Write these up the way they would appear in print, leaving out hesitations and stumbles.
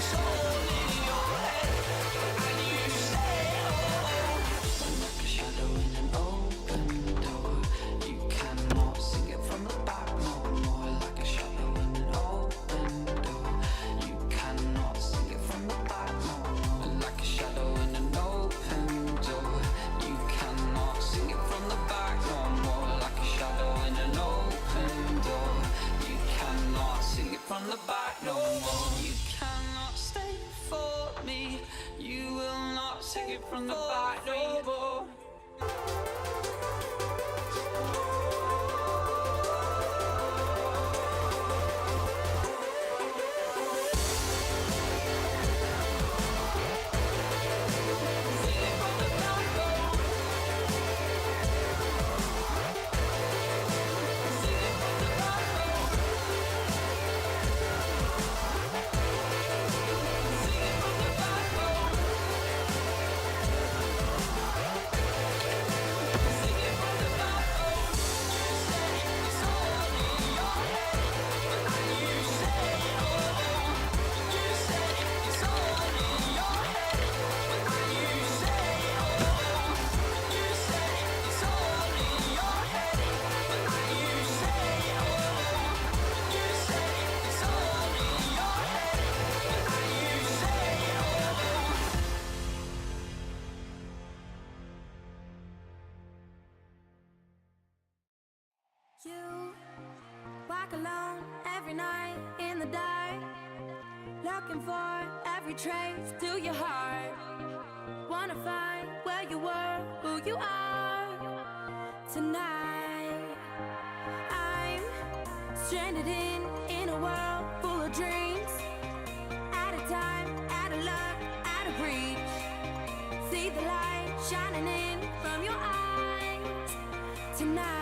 it's all in your head. And you say, oh, like a shadow in an open door. You cannot sing it from the back no more. Like a shadow in an open door. You cannot sing it from the back no more. Like a shadow in an open door. You cannot sing it from the back no more. Like a shadow in an open door. You cannot sing it from the back no more. You cannot stay for me. You will not sing it from the back no more. You walk alone every night in the dark, looking for every trace to your heart. Wanna find where you were, who you are tonight. I'm stranded in a world full of dreams. Out of time, out of luck, out of reach. See the light shining in from your eyes tonight.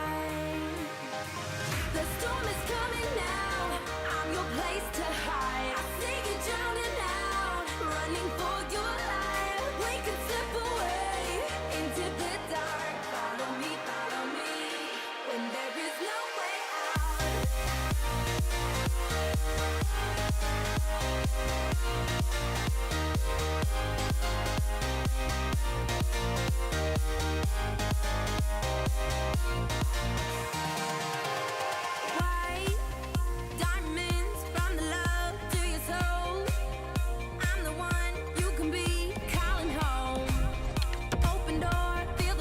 The storm is coming now. I'm your place to hide. I see you drowning out, running for your life. We can slip away into the dark. Follow me, when there is no way feel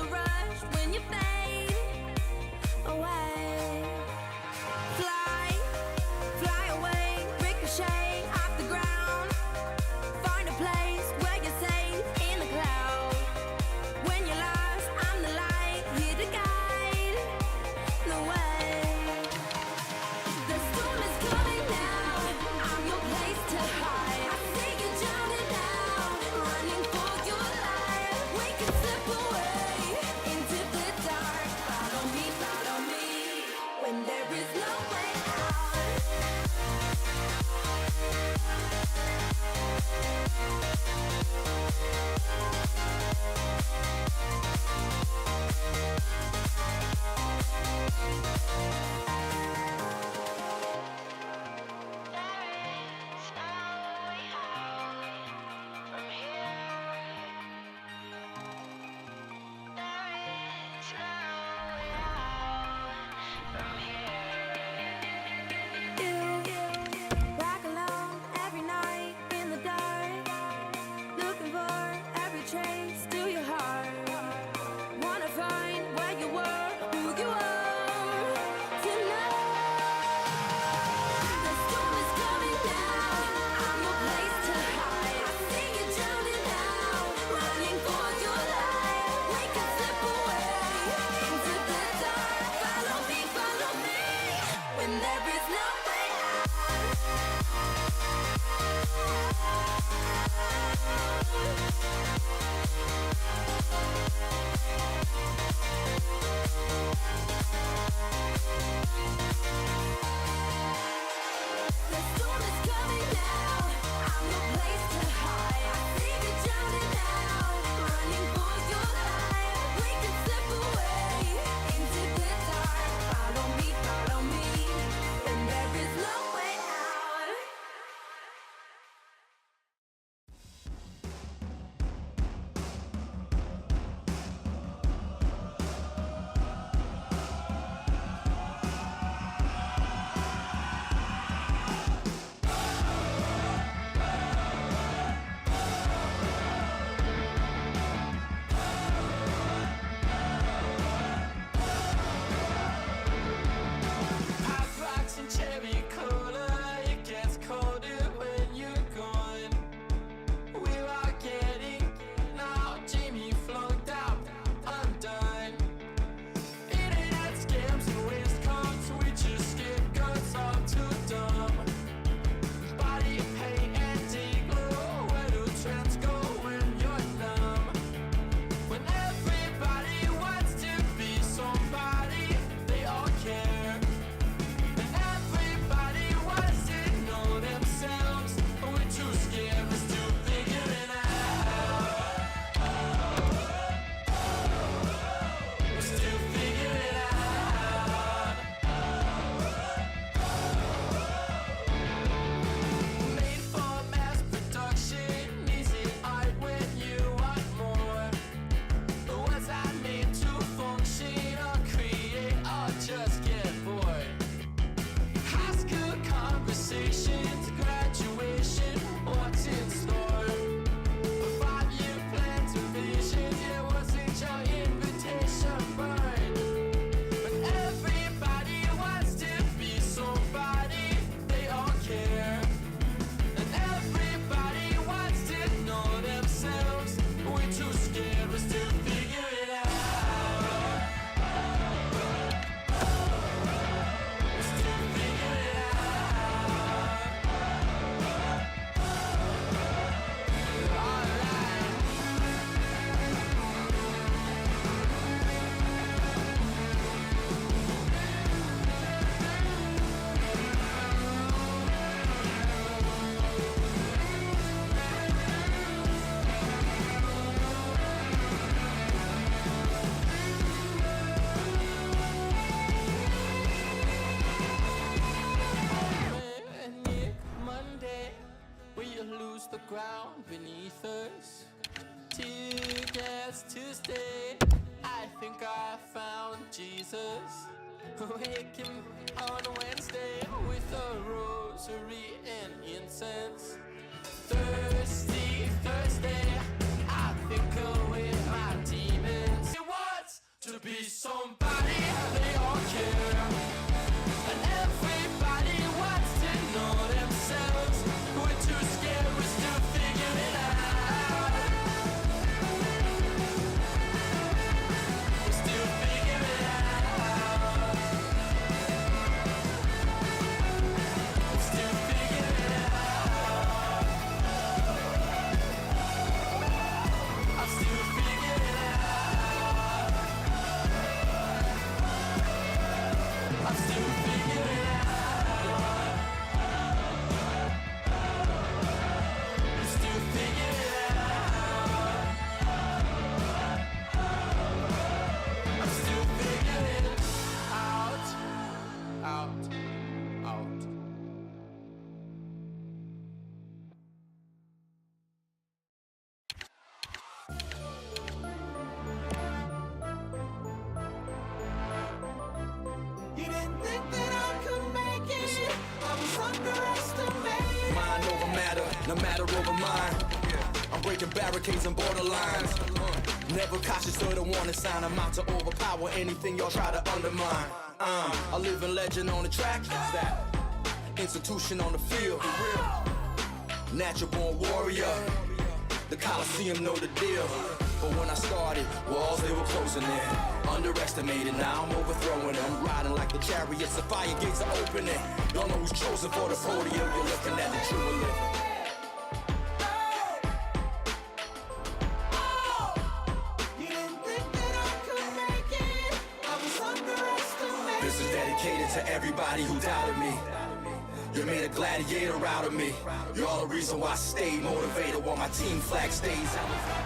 ground beneath us. Tickets to stay. I think I found Jesus. Waking on a Wednesday with a rosary and incense. Thirsty Thursday, I think away my demons. It wants to be somebody, they all care. And everybody wants to know themselves. We're too scared, we're still figuring it out. We're still figuring it out. We're still figuring it out. I'm still figuring it out. I'm still figuring it out. I'm still figuring it out. I'm still figuring it out. Out. You didn't think that I could make it. I was underestimated. Mind over matter, no matter over mind. I'm breaking barricades and borderlines. Never cautious, so the warning sign. I'm out to overpower anything y'all try to undermine. A living legend on the track. That institution on the field. Natural born warrior. The Coliseum know the deal. But when I started, walls they were closing in. Underestimated, now I'm overthrowing them. Riding like the chariots, the fire gates are opening. Y'all know who's chosen for the podium. You're looking at the true and living. You didn't think that I could make it. I was underestimated. This is dedicated to everybody who doubted me. You made a gladiator out of me. You're all the reason why I stayed motivated while my team flag stays elevated.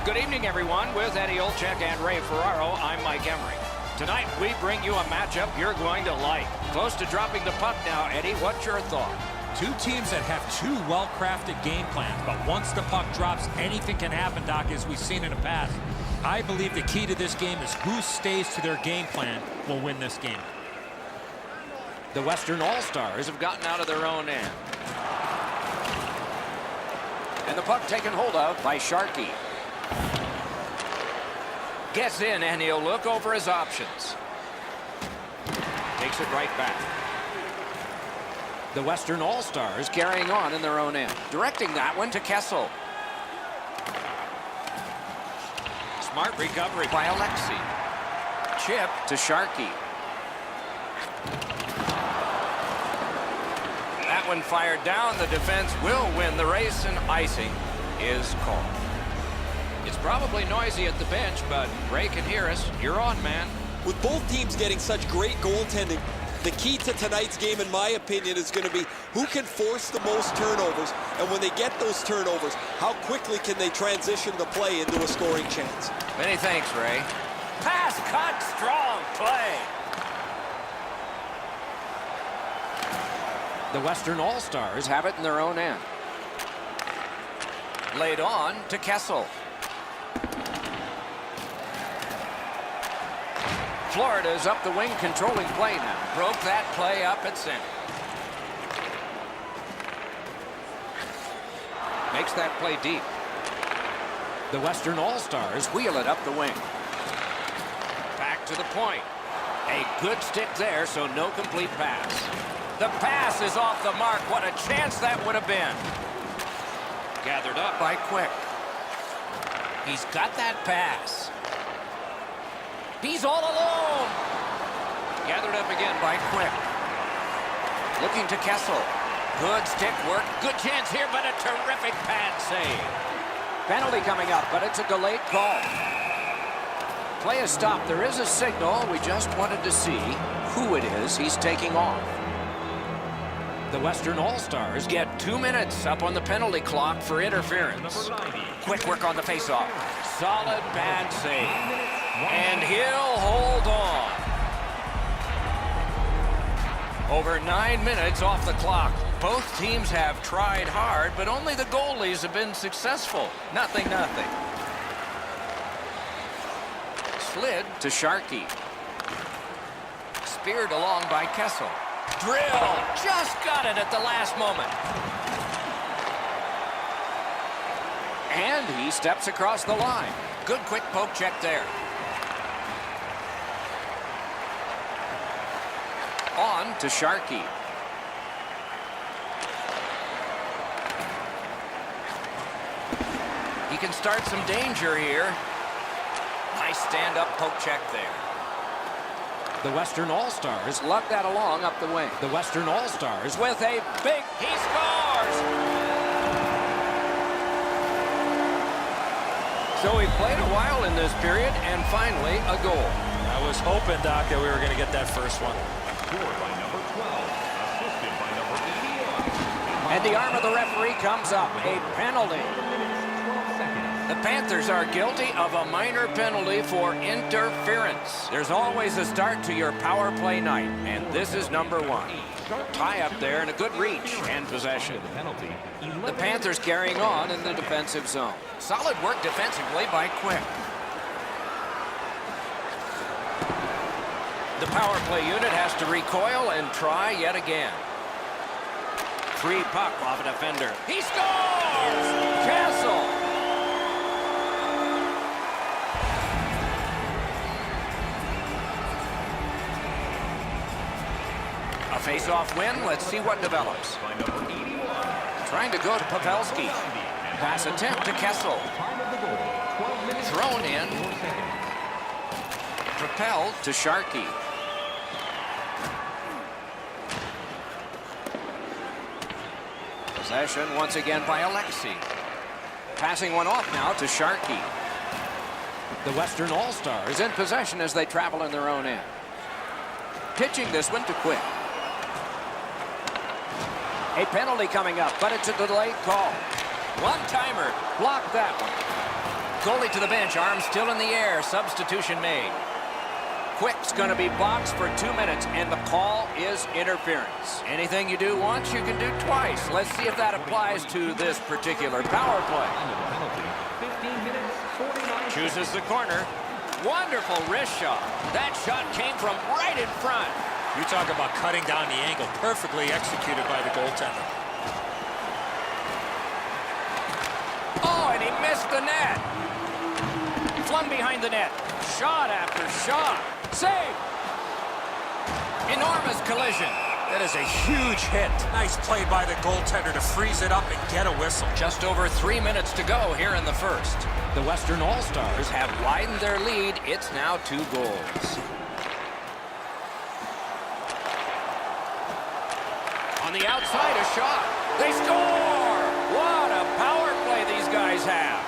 Good evening, everyone. With Eddie Olczyk and Ray Ferraro, I'm Mike Emery. Tonight, we bring you a matchup you're going to like. Close to dropping the puck now, Eddie. What's your thought? Two teams that have two well-crafted game plans, but once the puck drops, anything can happen, Doc, as we've seen in the past. I believe the key to this game is who stays to their game plan will win this game. The Western All-Stars have gotten out of their own end. And the puck taken hold of by Sharkey. Gets in, and he'll look over his options. Takes it right back. The Western All-Stars carrying on in their own end. Directing that one to Kessel. Smart recovery by Alexi. Chip to Sharkey. That one fired down. The defense will win the race, and icing is called. It's probably noisy at the bench, but Ray can hear us. You're on, man. With both teams getting such great goaltending, the key to tonight's game, in my opinion, is going to be who can force the most turnovers, and when they get those turnovers, how quickly can they transition the play into a scoring chance. Many thanks, Ray. Pass cut, strong play. The Western All-Stars have it in their own end. Laid on to Kessel. Florida's up the wing, controlling play now. Broke that play up at center. Makes that play deep. The Western All-Stars wheel it up the wing. Back to the point. A good stick there, so no complete pass. The pass is off the mark. What a chance that would have been. Gathered up by Quick. He's got that pass. He's all alone. Gathered up again by Quick. Looking to Kessel. Good stick work. Good chance here, but a terrific pad save. Penalty coming up, but it's a delayed call. Play is stopped. There is a signal. We just wanted to see who it is he's taking off. The Western All-Stars get 2 minutes up on the penalty clock for interference. Quick work on the faceoff. Solid bad save. And he'll hold on. Over 9 minutes off the clock. Both teams have tried hard, but only the goalies have been successful. Nothing. Slid to Sharkey. Speared along by Kessel. Drill! Just got it at the last moment. And he steps across the line. Good quick poke check there. On to Sharkey. He can start some danger here. Nice stand-up poke check there. The Western All-Stars lug that along up the wing. The Western All-Stars with a big... He scores! So he played a while in this period, and finally a goal. I was hoping, Doc, that we were going to get that first one. Scored by number 12, assisted by number 81. And the arm of the referee comes up. A penalty. The Panthers are guilty of a minor penalty for interference. There's always a start to your power play night, and this is number 1. Tie up there and a good reach and possession. The Panthers carrying on in the defensive zone. Solid work defensively by Quick. The power play unit has to recoil and try yet again. Free puck off a defender. He scores! Castle! A face-off win. Let's see what develops. Trying to go to Pavelski. Pass attempt to Kessel. Thrown in. Propelled to Sharkey. Possession once again by Alexei. Passing one off now to Sharkey. The Western All-Stars in possession as they travel in their own end. Pitching this one to Quick. A penalty coming up, but it's a delayed call. One-timer. Blocked that one. Goalie to the bench, arm still in the air. Substitution made. Quick's going to be boxed for 2 minutes, and the call is interference. Anything you do once, you can do twice. Let's see if that applies to this particular power play. Chooses the corner. Wonderful wrist shot. That shot came from right in front. You talk about cutting down the angle. Perfectly executed by the goaltender. Oh, and he missed the net. Flung behind the net. Shot after shot. Save. Enormous collision. That is a huge hit. Nice play by the goaltender to freeze it up and get a whistle. Just over 3 minutes to go here in the first. The Western All-Stars have widened their lead. It's now 2 goals. On the outside, a shot. They score! What a power play these guys have.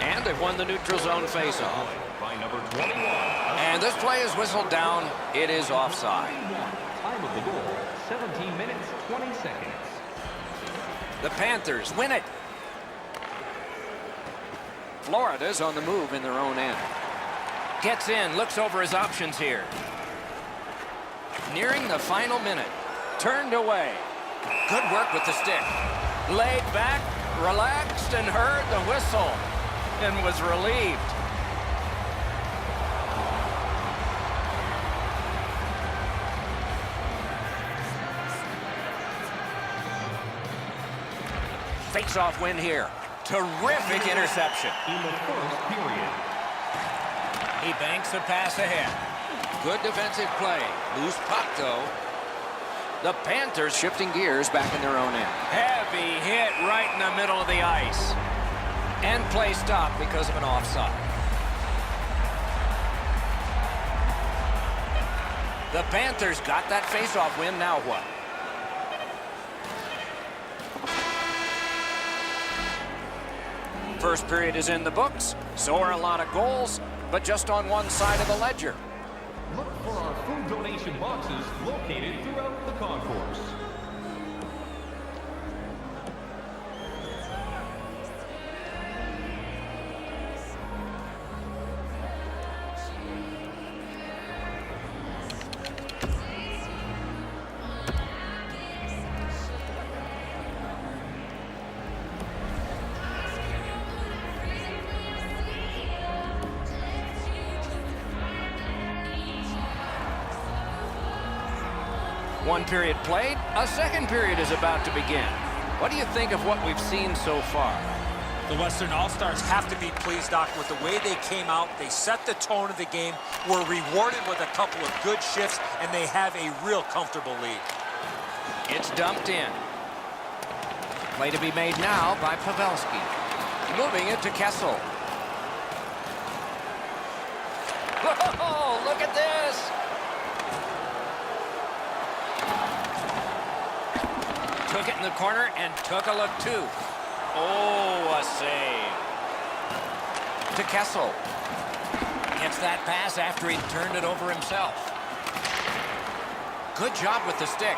And they've won the neutral zone faceoff. By number 21. And this play is whistled down. It is offside. Time of the goal, 17 minutes, 20 seconds. The Panthers win it. Florida's on the move in their own end. Gets in, looks over his options here. Nearing the final minute. Turned away. Good work with the stick. Laid back, relaxed, and heard the whistle. And was relieved. Face-off win here. Terrific interception. In the first period. He banks a pass ahead. Good defensive play. Loose puck, though. The Panthers shifting gears back in their own end. Heavy hit right in the middle of the ice. And play stopped because of an offside. The Panthers got that face-off win. Now what? First period is in the books. So are a lot of goals, but just on one side of the ledger. Look for our food donation boxes located throughout the concourse. one period played, a second period is about to begin. What do you think of what we've seen so far? The Western All-Stars have to be pleased, Doc, with the way they came out. They set the tone of the game, were rewarded with a couple of good shifts, and they have a real comfortable lead. It's dumped in. Play to be made now by Pavelski. Moving it to Kessel. Whoa, look at this! Took it in the corner and took a look too. Oh, a save. To Kessel. Gets that pass after he turned it over himself. Good job with the stick.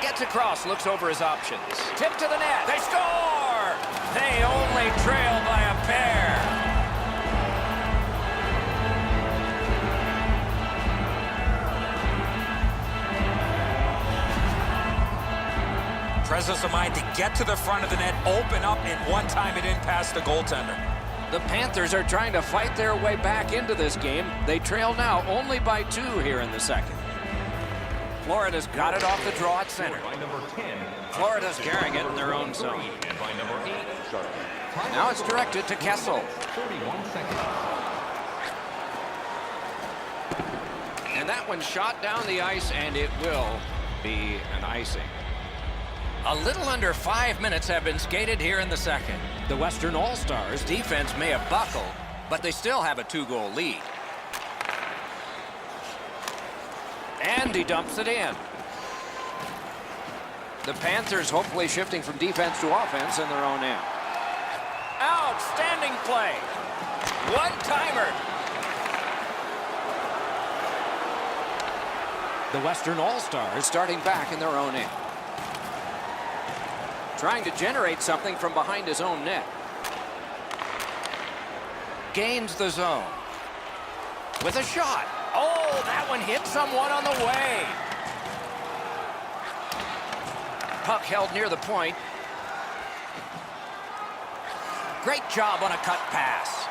Gets across, looks over his options. Tip to the net. They score! They only trail by a pair. Presence of mind to get to the front of the net, open up, and one time it didn't pass the goaltender. The Panthers are trying to fight their way back into this game. They trail now only by 2 here in the second. Florida's got it off the draw at center. By number 10. Florida's carrying it in their own zone. And by number 8, Sharp. Now it's directed to Kessel. 31 seconds. And that one shot down the ice, and it will be an icing. A little under 5 minutes have been skated here in the second. The Western All-Stars defense may have buckled, but they still have a 2-goal lead. And he dumps it in. The Panthers hopefully shifting from defense to offense in their own end. Outstanding play. One-timer. The Western All-Stars starting back in their own end. Trying to generate something from behind his own net. Gains the zone. With a shot. Oh, that one hit someone on the way. Puck held near the point. Great job on a cut pass.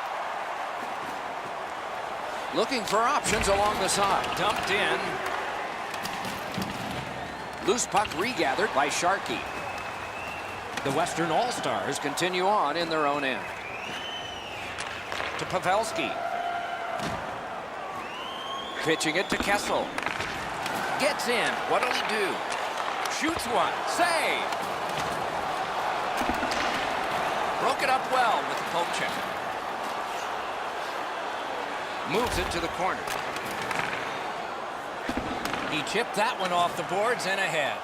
Looking for options along the side. Dumped in. Loose puck regathered by Sharkey. The Western All-Stars continue on in their own end. To Pavelski. Pitching it to Kessel. Gets in. What'll he do? Shoots one. Save. Broke it up well with the poke check. Moves it to the corner. He chipped that one off the boards and ahead.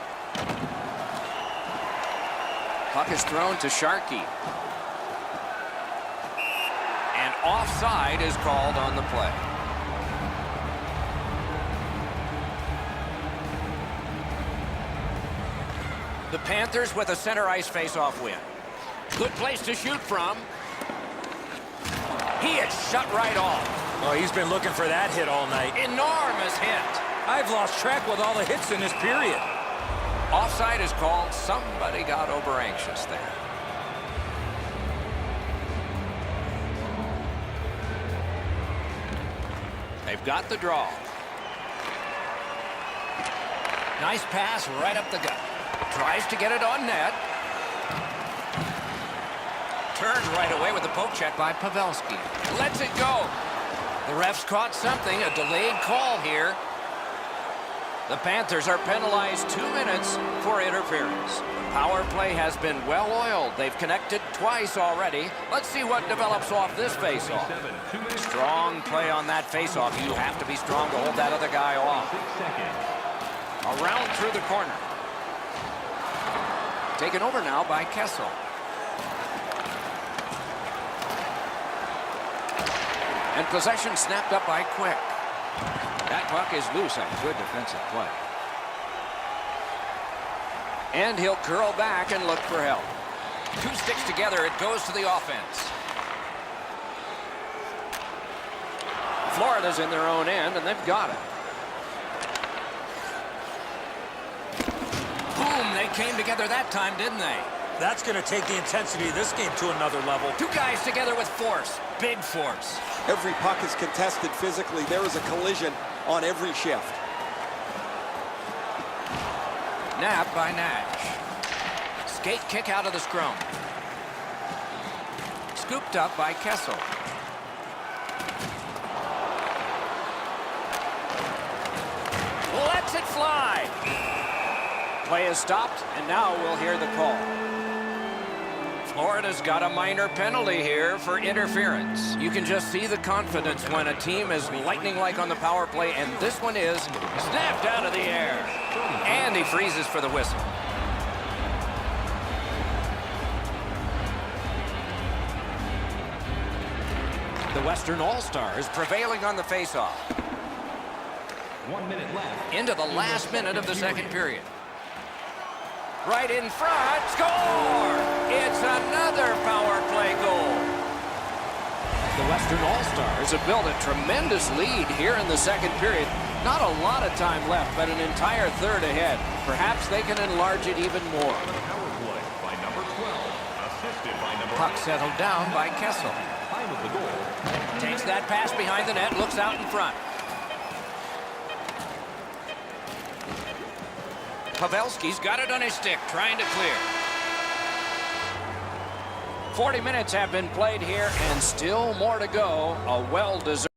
Puck is thrown to Sharkey. And offside is called on the play. The Panthers with a center ice face-off win. Good place to shoot from. He is shut right off. Oh, he's been looking for that hit all night. Enormous hit. I've lost track with all the hits in this period. Offside is called. Somebody got over anxious there. They've got the draw. Nice pass right up the gut. Tries to get it on net. Turned right away with the poke check by Pavelski. Lets it go. The refs caught something, a delayed call here. The Panthers are penalized 2 minutes for interference. The power play has been well oiled. They've connected twice already. Let's see what develops off this faceoff. Strong play on that faceoff. You have to be strong to hold that other guy off. Around through the corner. Taken over now by Kessel. And possession snapped up by Quick. That puck is loose on good defensive play. And he'll curl back and look for help. 2 sticks together, it goes to the offense. Florida's in their own end, and they've got it. Boom, they came together that time, didn't they? That's going to take the intensity of this game to another level. 2 guys together with force, big force. Every puck is contested physically. There is a collision on every shift. Snap by Nash. Skate kick out of the scrum. Scooped up by Kessel. Lets it fly. Play is stopped, and now we'll hear the call. Florida's got a minor penalty here for interference. You can just see the confidence when a team is lightning-like on the power play, and this one is snapped out of the air. And he freezes for the whistle. The Western All-Stars prevailing on the face-off. 1 minute left. Into the last minute of the second period. Right in front, score! It's another power play goal. The Western All-Stars have built a tremendous lead here in the second period. Not a lot of time left, but an entire third ahead. Perhaps they can enlarge it even more. Power play by number 12. Assisted by number Puck settled down by Kessel. Time of the goal. Takes that pass behind the net, looks out in front. Pavelski's got it on his stick, trying to clear. 40 minutes have been played here, and still more to go. A well-deserved